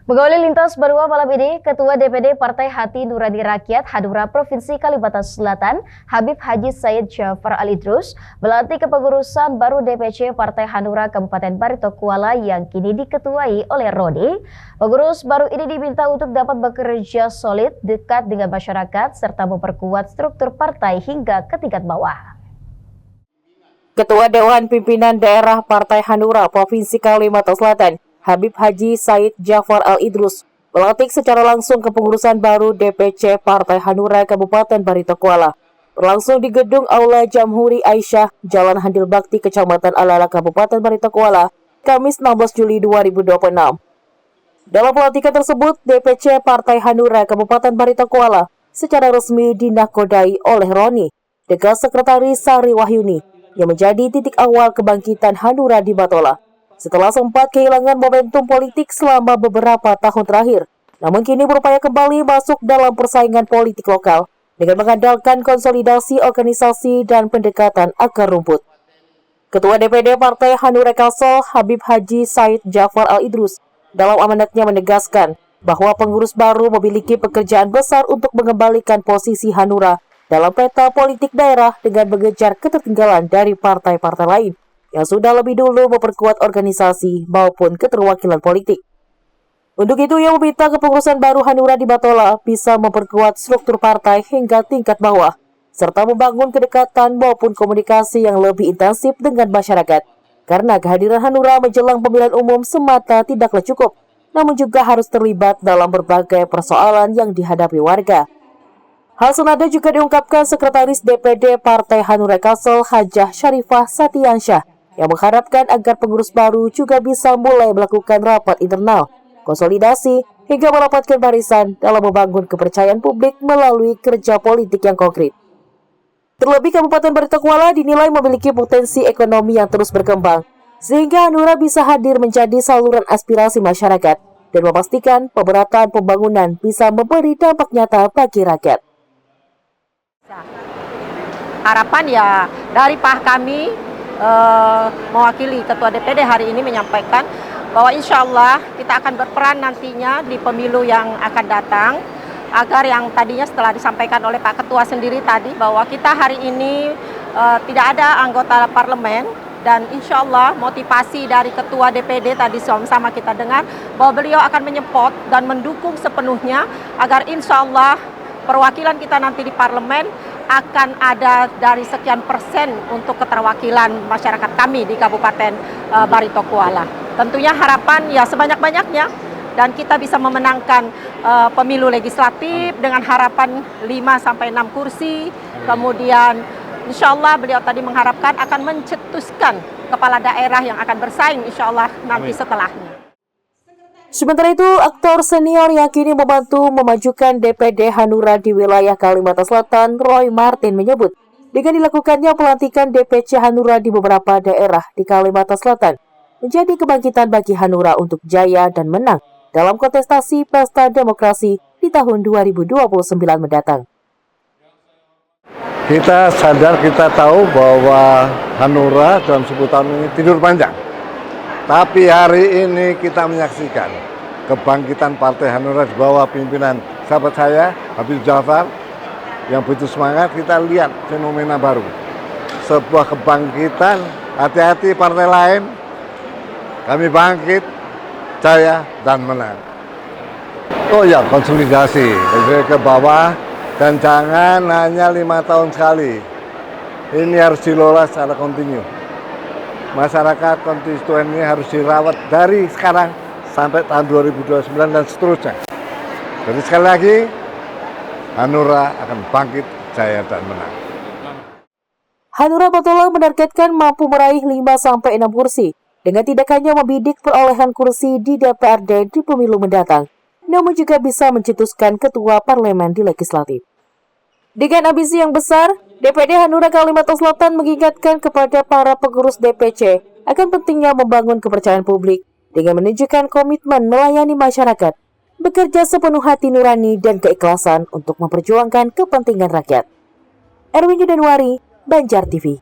Mengawali lintas Barua malam ini, Ketua DPD Partai Hati Nurani Rakyat Hanura Provinsi Kalimantan Selatan, Habib Haji Said Jafar Al-Idrus, melantik kepengurusan baru DPC Partai Hanura Kabupaten Barito Kuala yang kini diketuai oleh Rodi. Pengurus baru ini diminta untuk dapat bekerja solid, dekat dengan masyarakat, serta memperkuat struktur partai hingga ke tingkat bawah. Ketua Dewan Pimpinan Daerah Partai Hanura Provinsi Kalimantan Selatan, Habib Haji Said Jafar Al-Idrus, melantik secara langsung kepengurusan baru DPC Partai Hanura Kabupaten Barito Kuala, berlangsung di Gedung Aula Jamhuri Aisyah, Jalan Handil Bakti, Kecamatan Alala, Kabupaten Barito Kuala, Kamis 16 Juli 2026. Dalam pelantikan tersebut, DPC Partai Hanura Kabupaten Barito Kuala secara resmi dinakodai oleh Roni, dengan Sekretaris Sari Wahyuni, yang menjadi titik awal kebangkitan Hanura di Batola. Setelah sempat kehilangan momentum politik selama beberapa tahun terakhir, namun kini berupaya kembali masuk dalam persaingan politik lokal dengan mengandalkan konsolidasi organisasi dan pendekatan akar rumput. Ketua DPD Partai Hanura Kalsel, Habib Haji Said Jafar Al-Idrus, dalam amanatnya menegaskan bahwa pengurus baru memiliki pekerjaan besar untuk mengembalikan posisi Hanura dalam peta politik daerah dengan mengejar ketertinggalan dari partai-partai lain yang sudah lebih dulu memperkuat organisasi maupun keterwakilan politik. Untuk itu, ia meminta kepengurusan baru Hanura di Batola bisa memperkuat struktur partai hingga tingkat bawah, serta membangun kedekatan maupun komunikasi yang lebih intensif dengan masyarakat, karena kehadiran Hanura menjelang pemilihan umum semata tidaklah cukup, namun juga harus terlibat dalam berbagai persoalan yang dihadapi warga. Hal senada juga diungkapkan Sekretaris DPD Partai Hanura Kalsel, Hajah Syarifah Satiansyah, yang mengharapkan agar pengurus baru juga bisa mulai melakukan rapat internal, konsolidasi, hingga merapatkan barisan dalam membangun kepercayaan publik melalui kerja politik yang konkret. Terlebih, Kabupaten Barito Kuala dinilai memiliki potensi ekonomi yang terus berkembang, sehingga Hanura bisa hadir menjadi saluran aspirasi masyarakat dan memastikan pemerataan pembangunan bisa memberi dampak nyata bagi rakyat. Harapan ya dari Pak kami mewakili Ketua DPD hari ini menyampaikan bahwa insya Allah kita akan berperan nantinya di pemilu yang akan datang, agar yang tadinya setelah disampaikan oleh Pak Ketua sendiri tadi bahwa kita hari ini tidak ada anggota parlemen, dan insya Allah motivasi dari Ketua DPD tadi sama-sama kita dengar bahwa beliau akan menyempot dan mendukung sepenuhnya agar insya Allah perwakilan kita nanti di parlemen akan ada dari sekian persen untuk keterwakilan masyarakat kami di Kabupaten Barito Kuala. Tentunya harapan ya sebanyak-banyaknya, dan kita bisa memenangkan pemilu legislatif dengan harapan 5-6 kursi. Kemudian insya Allah beliau tadi mengharapkan akan mencetuskan kepala daerah yang akan bersaing insya Allah nanti setelahnya. Sementara itu, aktor senior yang kini membantu memajukan DPD Hanura di wilayah Kalimantan Selatan, Roy Martin, menyebut dengan dilakukannya pelantikan DPC Hanura di beberapa daerah di Kalimantan Selatan menjadi kebangkitan bagi Hanura untuk jaya dan menang dalam kontestasi pesta demokrasi di tahun 2029 mendatang. Kita sadar, kita tahu bahwa Hanura dalam 10 tahun ini tidur panjang. Tapi hari ini kita menyaksikan kebangkitan Partai Hanura di bawah pimpinan sahabat saya, Habib Jafar, yang begitu semangat. Kita lihat fenomena baru, sebuah kebangkitan. Hati-hati partai lain, kami bangkit, jaya, dan menang. Oh ya, konsolidasi ke bawah, dan jangan hanya 5 tahun sekali. Ini harus dikelola secara kontinu. Masyarakat konstituen ini harus dirawat dari sekarang sampai tahun 2029 dan seterusnya. Jadi sekali lagi, Hanura akan bangkit, jaya, dan menang. Hanura Batola menargetkan mampu meraih 5-6 kursi dengan tidak hanya membidik perolehan kursi di DPRD di pemilu mendatang, namun juga bisa mencetuskan ketua parlemen di legislatif. Dengan ambisi yang besar, DPD Hanura Kalimantan Selatan mengingatkan kepada para pengurus DPC akan pentingnya membangun kepercayaan publik dengan menunjukkan komitmen melayani masyarakat, bekerja sepenuh hati nurani dan keikhlasan untuk memperjuangkan kepentingan rakyat. Erwin Yudanwari, Banjar TV.